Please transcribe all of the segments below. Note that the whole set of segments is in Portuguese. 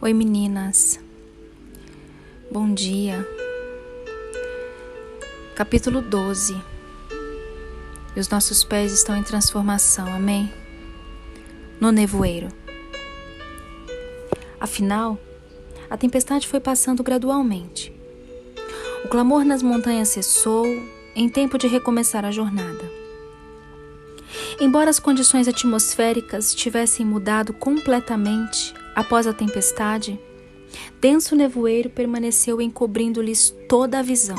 Oi meninas, bom dia. Capítulo 12. E os nossos pés estão em transformação, amém? No nevoeiro. Afinal, a tempestade foi passando gradualmente. O clamor nas montanhas cessou em tempo de recomeçar a jornada. Embora as condições atmosféricas tivessem mudado completamente após a tempestade, denso nevoeiro permaneceu encobrindo-lhes toda a visão.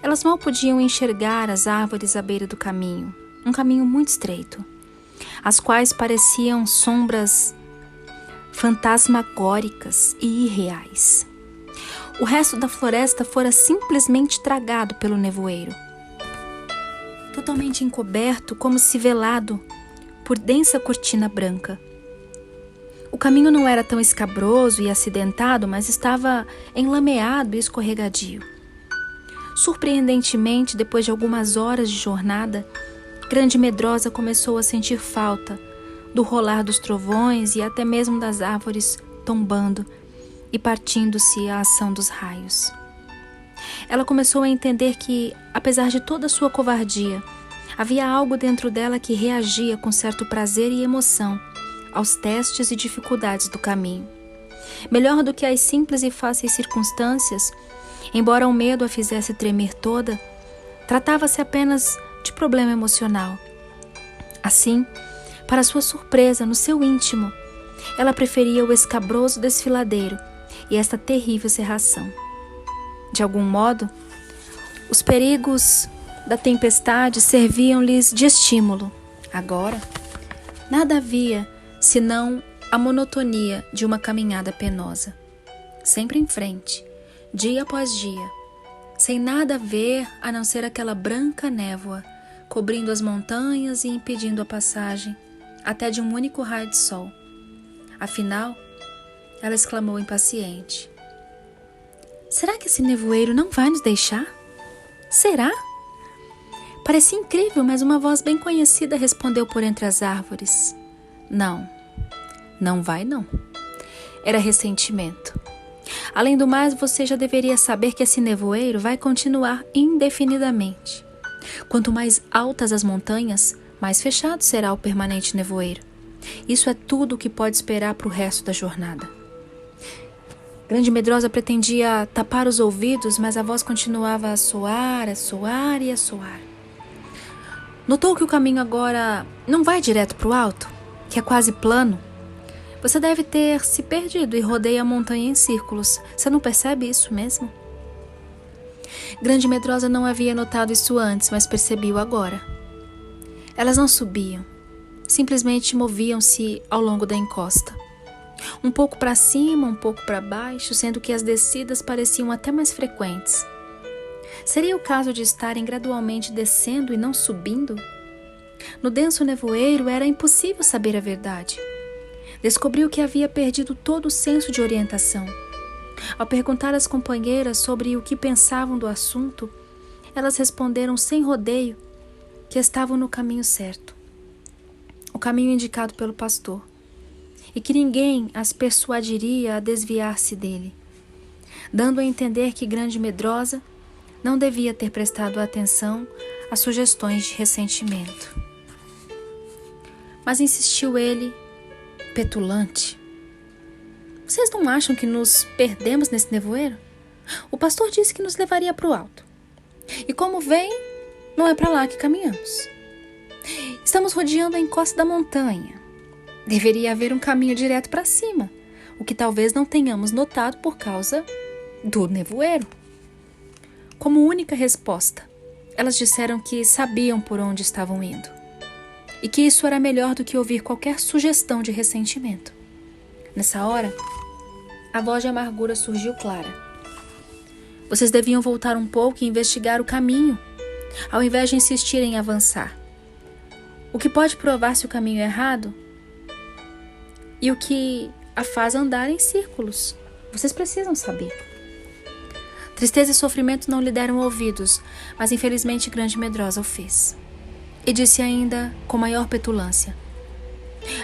Elas mal podiam enxergar as árvores à beira do caminho, um caminho muito estreito, as quais pareciam sombras fantasmagóricas e irreais. O resto da floresta fora simplesmente tragado pelo nevoeiro, totalmente encoberto, como se velado por densa cortina branca. O caminho não era tão escabroso e acidentado, mas estava enlameado e escorregadio. Surpreendentemente, depois de algumas horas de jornada, Grande Medrosa começou a sentir falta do rolar dos trovões e até mesmo das árvores tombando e partindo-se à ação dos raios. Ela começou a entender que, apesar de toda a sua covardia, havia algo dentro dela que reagia com certo prazer e emoção aos testes e dificuldades do caminho. Melhor do que as simples e fáceis circunstâncias, embora o medo a fizesse tremer toda, tratava-se apenas de problema emocional. Assim, para sua surpresa, no seu íntimo, ela preferia o escabroso desfiladeiro e esta terrível cerração. De algum modo, os perigos da tempestade serviam-lhes de estímulo. Agora, nada havia senão a monotonia de uma caminhada penosa, sempre em frente, dia após dia, sem nada a ver a não ser aquela branca névoa cobrindo as montanhas e impedindo a passagem até de um único raio de sol. Afinal, ela exclamou impaciente: será que esse nevoeiro não vai nos deixar? Será? Parecia incrível, mas uma voz bem conhecida respondeu por entre as árvores: Não vai não. Era ressentimento. Além do mais, você já deveria saber que esse nevoeiro vai continuar indefinidamente. Quanto mais altas as montanhas, mais fechado será o permanente nevoeiro. Isso é tudo o que pode esperar para o resto da jornada. Grande Medrosa pretendia tapar os ouvidos, mas a voz continuava a soar e a soar. Notou que o caminho agora não vai direto para o alto, que é quase plano? Você deve ter se perdido e rodeia a montanha em círculos. Você não percebe isso mesmo? Grande Medrosa não havia notado isso antes, mas percebeu agora. Elas não subiam, simplesmente moviam-se ao longo da encosta. Um pouco para cima, um pouco para baixo, sendo que as descidas pareciam até mais frequentes. Seria o caso de estarem gradualmente descendo e não subindo? No denso nevoeiro era impossível saber a verdade. Descobriu que havia perdido todo o senso de orientação. Ao perguntar às companheiras sobre o que pensavam do assunto, elas responderam sem rodeio que estavam no caminho certo, o caminho indicado pelo pastor, e que ninguém as persuadiria a desviar-se dele, dando a entender que Grande Medrosa não devia ter prestado atenção às sugestões de ressentimento. Mas insistiu ele, petulante: vocês não acham que nos perdemos nesse nevoeiro? O pastor disse que nos levaria para o alto. E como vem, não é para lá que caminhamos. Estamos rodeando a encosta da montanha. Deveria haver um caminho direto para cima, o que talvez não tenhamos notado por causa do nevoeiro. Como única resposta, elas disseram que sabiam por onde estavam indo e que isso era melhor do que ouvir qualquer sugestão de ressentimento. Nessa hora, a voz de amargura surgiu clara. Vocês deviam voltar um pouco e investigar o caminho, ao invés de insistir em avançar. O que pode provar se o caminho é errado e o que a faz andar em círculos. Vocês precisam saber. Tristeza e sofrimento não lhe deram ouvidos, mas infelizmente Grande Medrosa o fez. E disse ainda com maior petulância: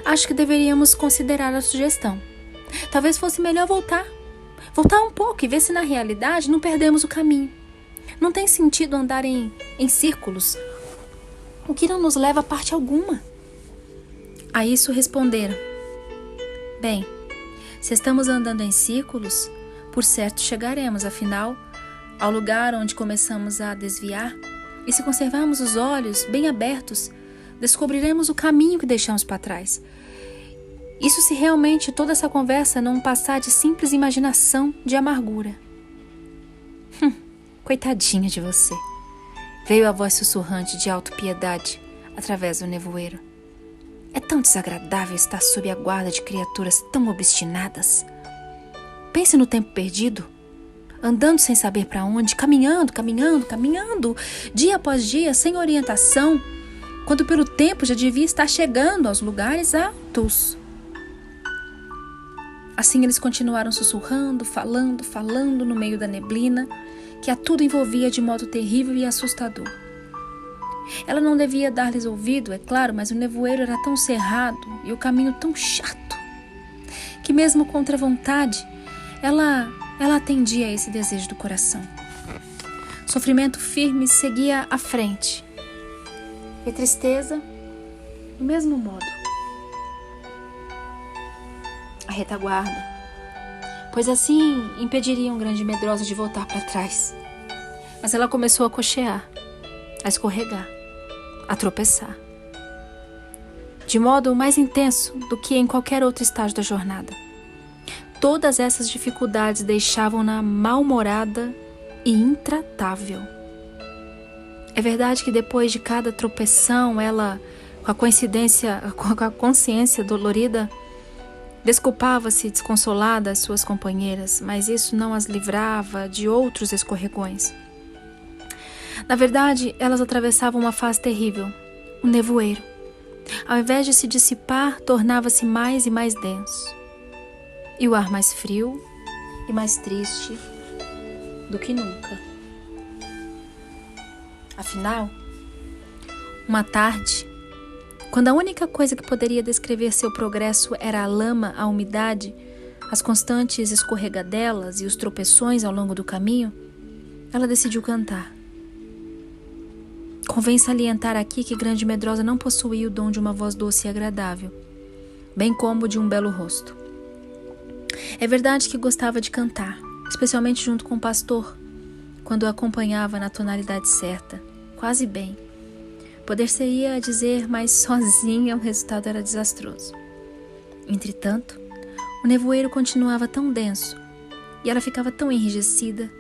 acho que deveríamos considerar a sugestão. Talvez fosse melhor voltar. Voltar um pouco e ver se na realidade não perdemos o caminho. Não tem sentido andar em círculos, o que não nos leva a parte alguma. A isso responderam: bem, se estamos andando em círculos, por certo chegaremos, afinal, ao lugar onde começamos a desviar, e se conservarmos os olhos bem abertos, descobriremos o caminho que deixamos para trás. Isso se realmente toda essa conversa não passar de simples imaginação de amargura. Coitadinha de você, veio a voz sussurrante de autopiedade através do nevoeiro. É tão desagradável estar sob a guarda de criaturas tão obstinadas. Pense no tempo perdido, andando sem saber para onde, caminhando, dia após dia, sem orientação, quando pelo tempo já devia estar chegando aos lugares altos. Assim eles continuaram sussurrando, falando no meio da neblina, que a tudo envolvia de modo terrível e assustador. Ela não devia dar-lhes ouvido, é claro, mas o nevoeiro era tão cerrado e o caminho tão chato, que mesmo contra a vontade, ela atendia a esse desejo do coração. Sofrimento firme seguia à frente, e tristeza, do mesmo modo. A retaguarda, pois assim impediriam Grande Medrosa de voltar para trás. Mas ela começou a cochear, a escorregar, a tropeçar, de modo mais intenso do que em qualquer outro estágio da jornada. Todas essas dificuldades deixavam-na mal-humorada e intratável. É verdade que depois de cada tropeção, ela, com a consciência dolorida, desculpava-se desconsolada às suas companheiras, mas isso não as livrava de outros escorregões. Na verdade, elas atravessavam uma fase terrível, o nevoeiro. Ao invés de se dissipar, tornava-se mais e mais denso. E o ar mais frio e mais triste do que nunca. Afinal, uma tarde, quando a única coisa que poderia descrever seu progresso era a lama, a umidade, as constantes escorregadelas e os tropeções ao longo do caminho, ela decidiu cantar. Convém salientar aqui que Grande Medrosa não possuía o dom de uma voz doce e agradável, bem como de um belo rosto. É verdade que gostava de cantar, especialmente junto com o pastor, quando o acompanhava na tonalidade certa, quase bem. Poder-se-ia dizer, mas sozinha o resultado era desastroso. Entretanto, o nevoeiro continuava tão denso e ela ficava tão enrijecida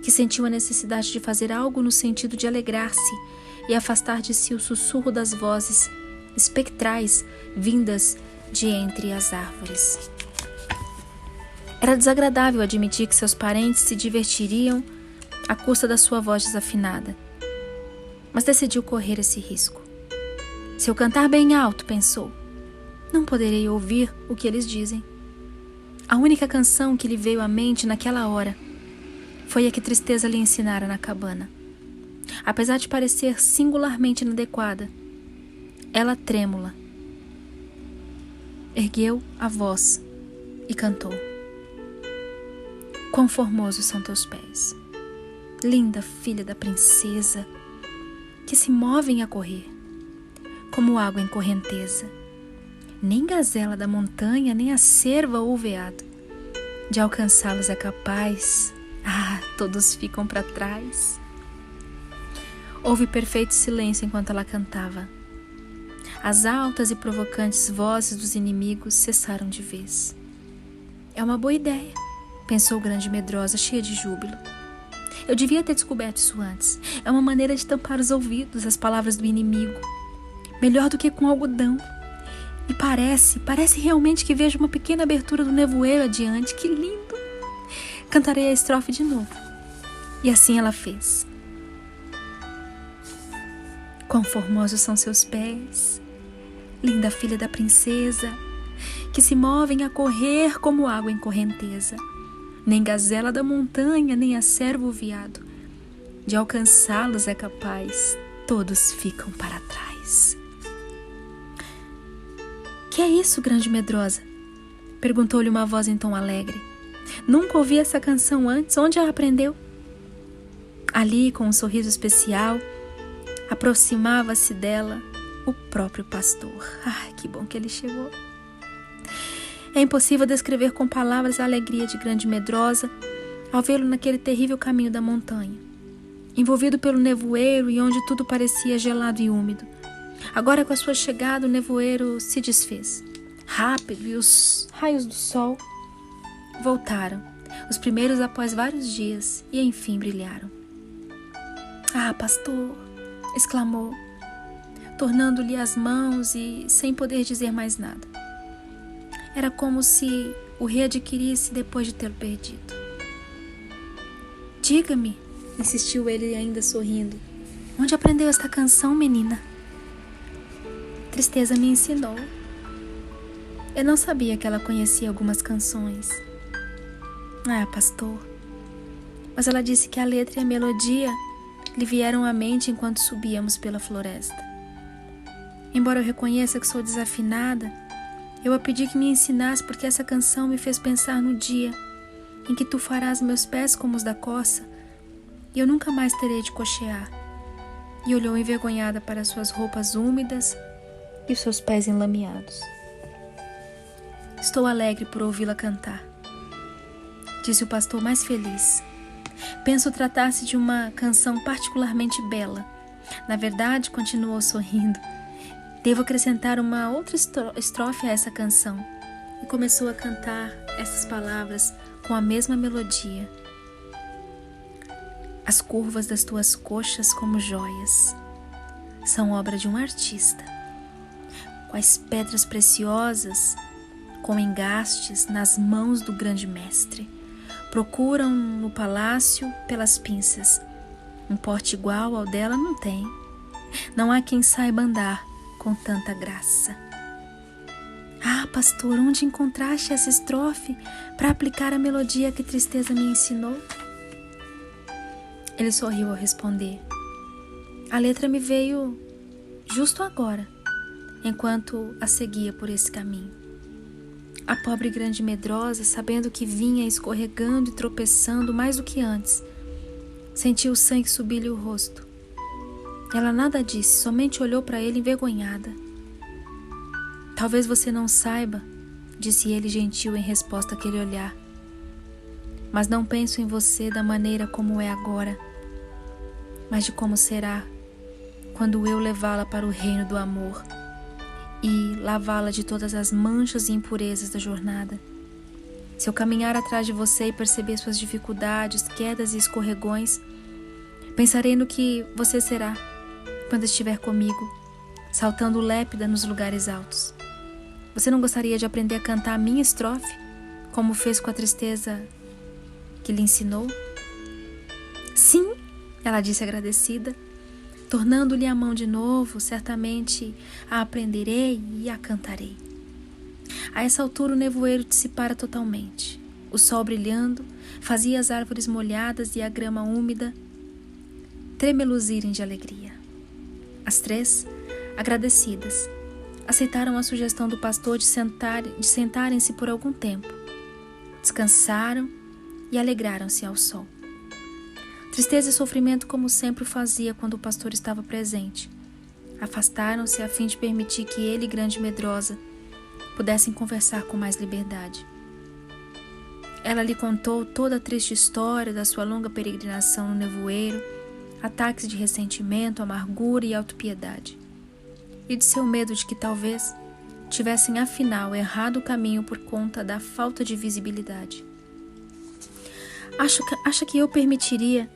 que sentiu a necessidade de fazer algo no sentido de alegrar-se e afastar de si o sussurro das vozes espectrais vindas de entre as árvores. Era desagradável admitir que seus parentes se divertiriam à custa da sua voz desafinada, mas decidiu correr esse risco. Se eu cantar bem alto, pensou, não poderei ouvir o que eles dizem. A única canção que lhe veio à mente naquela hora foi a que Tristeza lhe ensinara na cabana. Apesar de parecer singularmente inadequada, ela, trêmula, ergueu a voz e cantou. Quão formosos são teus pés, linda filha da princesa, que se movem a correr, como água em correnteza. Nem gazela da montanha, nem a cerva ou o veado, de alcançá-los é capaz. Ah, todos ficam para trás. Houve perfeito silêncio enquanto ela cantava. As altas e provocantes vozes dos inimigos cessaram de vez. É uma boa ideia, pensou Grande Medrosa, cheia de júbilo. Eu devia ter descoberto isso antes. É uma maneira de tampar os ouvidos às palavras do inimigo. Melhor do que com algodão. E parece realmente que vejo uma pequena abertura do nevoeiro adiante. Que lindo! Cantarei a estrofe de novo. E assim ela fez. Quão formosos são seus pés, linda filha da princesa, que se movem a correr como água em correnteza. Nem gazela da montanha, nem a cerva ou veado, de alcançá-los é capaz. Todos ficam para trás. Que é isso, Grande Medrosa? Perguntou-lhe uma voz em tom alegre. Nunca ouvi essa canção antes. Onde a aprendeu? Ali, com um sorriso especial, aproximava-se dela o próprio pastor. Ai, que bom que ele chegou. É impossível descrever com palavras a alegria de Grande Medrosa ao vê-lo naquele terrível caminho da montanha, envolvido pelo nevoeiro e onde tudo parecia gelado e úmido. Agora, com a sua chegada, o nevoeiro se desfez. Rápido, e os raios do sol voltaram, os primeiros após vários dias, e enfim brilharam. Ah, pastor! Exclamou, tornando-lhe as mãos e sem poder dizer mais nada. Era como se o readquirisse depois de tê-lo perdido. Diga-me, insistiu ele ainda sorrindo, onde aprendeu esta canção, menina? Tristeza me ensinou. Eu não sabia que ela conhecia algumas canções. Ah, pastor, mas ela disse que a letra e a melodia lhe vieram à mente enquanto subíamos pela floresta. Embora eu reconheça que sou desafinada, eu a pedi que me ensinasse porque essa canção me fez pensar no dia em que tu farás meus pés como os da coça e eu nunca mais terei de coxear. E olhou envergonhada para suas roupas úmidas e os seus pés enlameados. Estou alegre por ouvi-la cantar, disse o pastor mais feliz. Penso tratar-se de uma canção particularmente bela. Na verdade, continuou sorrindo, devo acrescentar uma outra estrofe a essa canção. E começou a cantar essas palavras com a mesma melodia. As curvas das tuas coxas como joias são obra de um artista. Quais pedras preciosas, com engastes nas mãos do grande mestre, procuram no palácio pelas pinças. Um porte igual ao dela não tem. Não há quem saiba andar com tanta graça. Ah, pastor, onde encontraste essa estrofe para aplicar a melodia que Tristeza me ensinou? Ele sorriu ao responder. A letra me veio justo agora, enquanto a seguia por esse caminho. A pobre Grande Medrosa, sabendo que vinha escorregando e tropeçando mais do que antes, sentiu o sangue subir-lhe o rosto. Ela nada disse, somente olhou para ele envergonhada. Talvez você não saiba, disse ele gentil em resposta àquele olhar, mas não penso em você da maneira como é agora, mas de como será quando eu levá-la para o reino do amor e lavá-la de todas as manchas e impurezas da jornada. Se eu caminhar atrás de você e perceber suas dificuldades, quedas e escorregões, pensarei no que você será quando estiver comigo, saltando lépida nos lugares altos. Você não gostaria de aprender a cantar a minha estrofe, como fez com a Tristeza que lhe ensinou? Sim, ela disse agradecida, tornando-lhe a mão de novo. Certamente a aprenderei e a cantarei. A essa altura o nevoeiro dissipara totalmente. O sol brilhando fazia as árvores molhadas e a grama úmida tremeluzirem de alegria. As três, agradecidas, aceitaram a sugestão do pastor de sentarem-se por algum tempo. Descansaram e alegraram-se ao sol. Tristeza e sofrimento, como sempre o fazia quando o pastor estava presente, afastaram-se a fim de permitir que ele e Grande Medrosa pudessem conversar com mais liberdade. Ela lhe contou toda a triste história da sua longa peregrinação no nevoeiro, ataques de ressentimento, amargura e autopiedade, e de seu medo de que talvez tivessem afinal errado o caminho por conta da falta de visibilidade. Acha que eu permitiria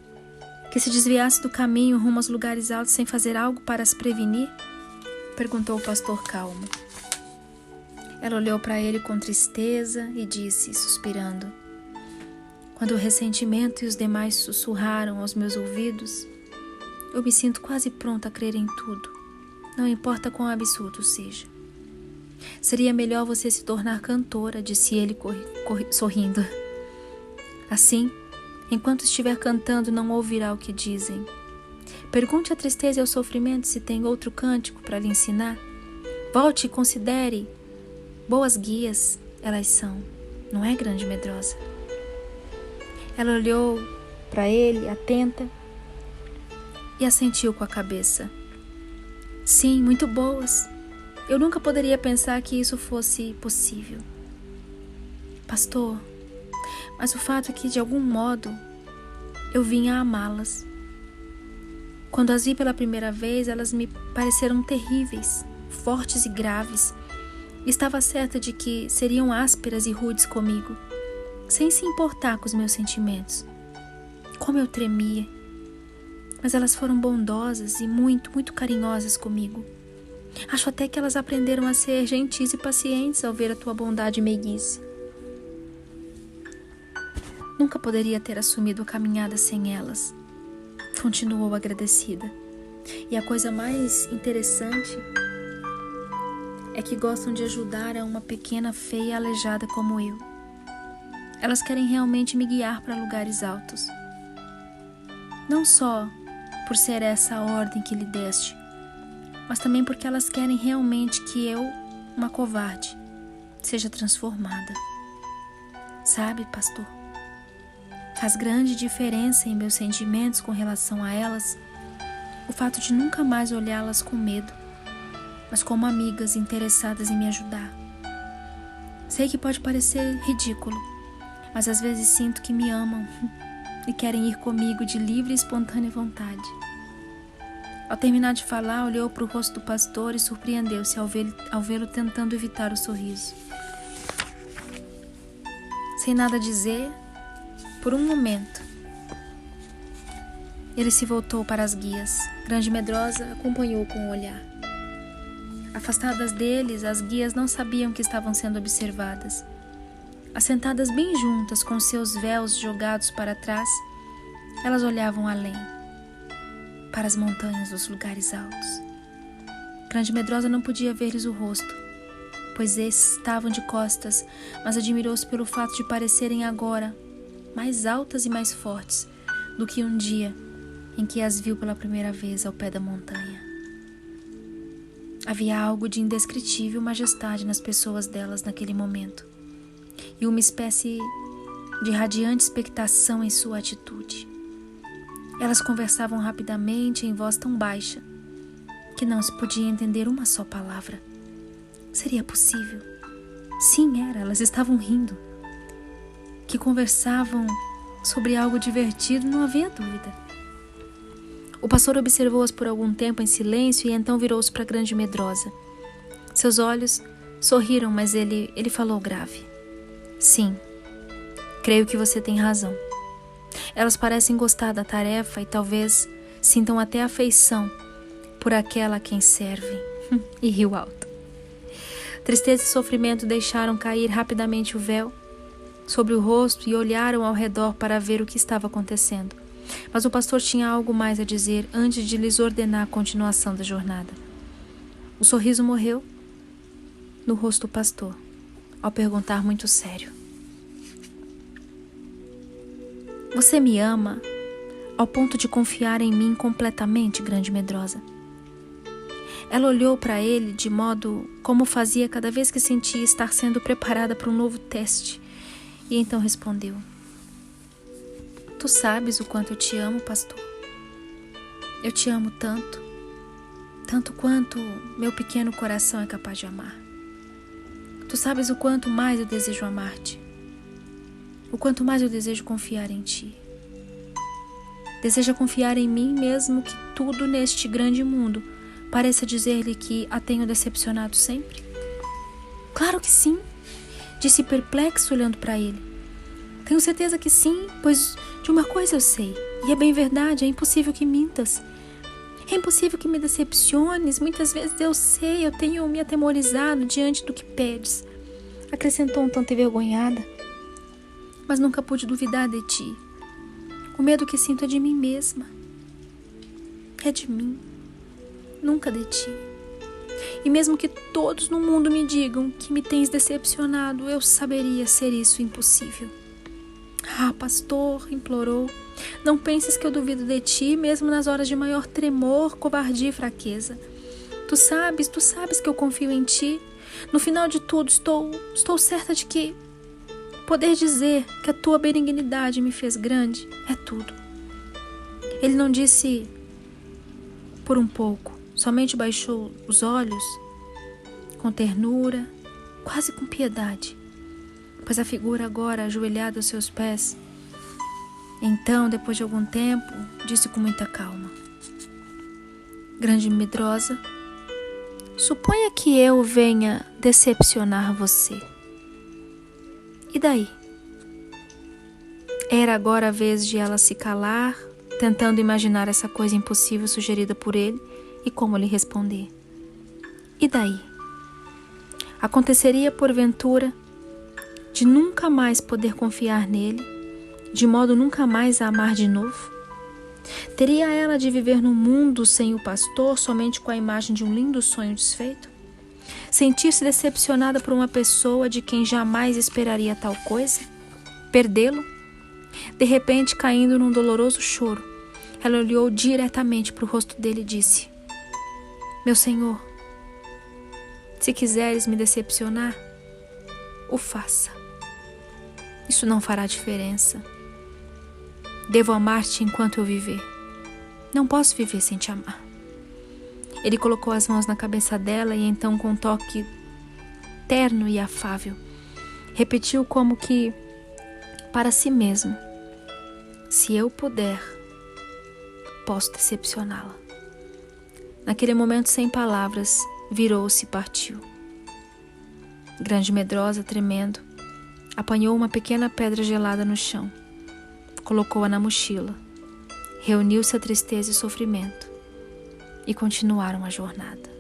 que se desviasse do caminho rumo aos lugares altos sem fazer algo para se prevenir? Perguntou o pastor calmo. Ela olhou para ele com tristeza e disse, suspirando: quando o ressentimento e os demais sussurraram aos meus ouvidos, eu me sinto quase pronta a crer em tudo, não importa quão absurdo seja. Seria melhor você se tornar cantora, disse ele sorrindo. Assim, enquanto estiver cantando, não ouvirá o que dizem. Pergunte à tristeza e ao sofrimento se tem outro cântico para lhe ensinar. Volte e considere boas guias elas são, não é, grande medrosa? Ela olhou para ele, atenta, e assentiu com a cabeça. Sim, muito boas. Eu nunca poderia pensar que isso fosse possível. Pastor, mas o fato é que, de algum modo, eu vinha amá-las. Quando as vi pela primeira vez, elas me pareceram terríveis, fortes e graves. Estava certa de que seriam ásperas e rudes comigo, sem se importar com os meus sentimentos. Como eu tremia! Mas elas foram bondosas e muito, muito carinhosas comigo. Acho até que elas aprenderam a ser gentis e pacientes ao ver a tua bondade e meiguice. Nunca poderia ter assumido a caminhada sem elas. Continuou agradecida. E a coisa mais interessante é que gostam de ajudar a uma pequena feia aleijada como eu. Elas querem realmente me guiar para lugares altos. Não só por ser essa a ordem que lhe deste, mas também porque elas querem realmente que eu, uma covarde, seja transformada. Sabe, pastor, faz grande diferença em meus sentimentos com relação a elas o fato de nunca mais olhá-las com medo, mas como amigas interessadas em me ajudar. Sei que pode parecer ridículo, mas às vezes sinto que me amam e querem ir comigo de livre e espontânea vontade. Ao terminar de falar, olhou para o rosto do pastor e surpreendeu-se ao vê-lo tentando evitar o sorriso. Sem nada dizer, por um momento, ele se voltou para as guias. Grande Medrosa acompanhou com o olhar. Afastadas deles, as guias não sabiam que estavam sendo observadas. Assentadas bem juntas, com seus véus jogados para trás, elas olhavam além, para as montanhas dos lugares altos. Grande Medrosa não podia ver-lhes o rosto, pois esses estavam de costas, mas admirou-se pelo fato de parecerem agora mais altas e mais fortes do que um dia em que as viu pela primeira vez ao pé da montanha. Havia algo de indescritível majestade nas pessoas delas naquele momento, e uma espécie de radiante expectação em sua atitude. Elas conversavam rapidamente em voz tão baixa que não se podia entender uma só palavra. Seria possível? Sim, era. Elas estavam rindo. Que conversavam sobre algo divertido, não havia dúvida. O pastor observou-as por algum tempo em silêncio e então virou-se para a Grande Medrosa. Seus olhos sorriram, mas ele falou grave. Sim, creio que você tem razão. Elas parecem gostar da tarefa e talvez sintam até afeição por aquela a quem servem. E riu alto. Tristeza e sofrimento deixaram cair rapidamente o véu sobre o rosto e olharam ao redor para ver o que estava acontecendo. Mas o pastor tinha algo mais a dizer antes de lhes ordenar a continuação da jornada. O sorriso morreu no rosto do pastor, ao perguntar muito sério: Você me ama ao ponto de confiar em mim completamente, Grande Medrosa? Ela olhou para ele de modo como fazia cada vez que sentia estar sendo preparada para um novo teste, e então respondeu: Tu sabes o quanto eu te amo, pastor. Eu te amo tanto, tanto quanto meu pequeno coração é capaz de amar. Tu sabes o quanto mais eu desejo amar-te, o quanto mais eu desejo confiar em ti. Deseja confiar em mim mesmo que tudo neste grande mundo pareça dizer-lhe que a tenho decepcionado sempre? Claro que sim, disse perplexo olhando para ele. Tenho certeza que sim, pois de uma coisa eu sei, e é bem verdade, é impossível que mintas. É impossível que me decepciones, muitas vezes eu sei, eu tenho me atemorizado diante do que pedes, acrescentou um tanto envergonhada. Mas nunca pude duvidar de ti. O medo que sinto é de mim mesma. É de mim, nunca de ti. E mesmo que todos no mundo me digam que me tens decepcionado, eu saberia ser isso impossível. Ah, pastor, implorou, não penses que eu duvido de ti, mesmo nas horas de maior tremor, covardia e fraqueza. Tu sabes que eu confio em ti, No final de tudo, estou certa de que poder dizer que a tua benignidade me fez grande é tudo. Ele não disse por um pouco, somente baixou os olhos com ternura, quase com piedade, pois a figura agora ajoelhada aos seus pés. Então, depois de algum tempo, disse com muita calma: grande medrosa, suponha que eu venha decepcionar você. E daí? Era agora a vez de ela se calar, tentando imaginar essa coisa impossível sugerida por ele e como lhe responder. E daí? Aconteceria, porventura, de nunca mais poder confiar nele, de modo nunca mais a amar de novo? Teria ela de viver num mundo sem o pastor, somente com a imagem de um lindo sonho desfeito? Sentir-se decepcionada por uma pessoa de quem jamais esperaria tal coisa? Perdê-lo? De repente, caindo num doloroso choro, ela olhou diretamente para o rosto dele e disse: meu Senhor, se quiseres me decepcionar, o faça. Isso não fará diferença. Devo amar-te enquanto eu viver. Não posso viver sem te amar. Ele colocou as mãos na cabeça dela e então, com um toque terno e afável, repetiu como que para si mesmo: se eu puder, posso decepcioná-la. Naquele momento, sem palavras, virou-se e partiu. Grande medrosa, tremendo, apanhou uma pequena pedra gelada no chão, colocou-a na mochila, reuniu-se a tristeza e sofrimento e continuaram a jornada.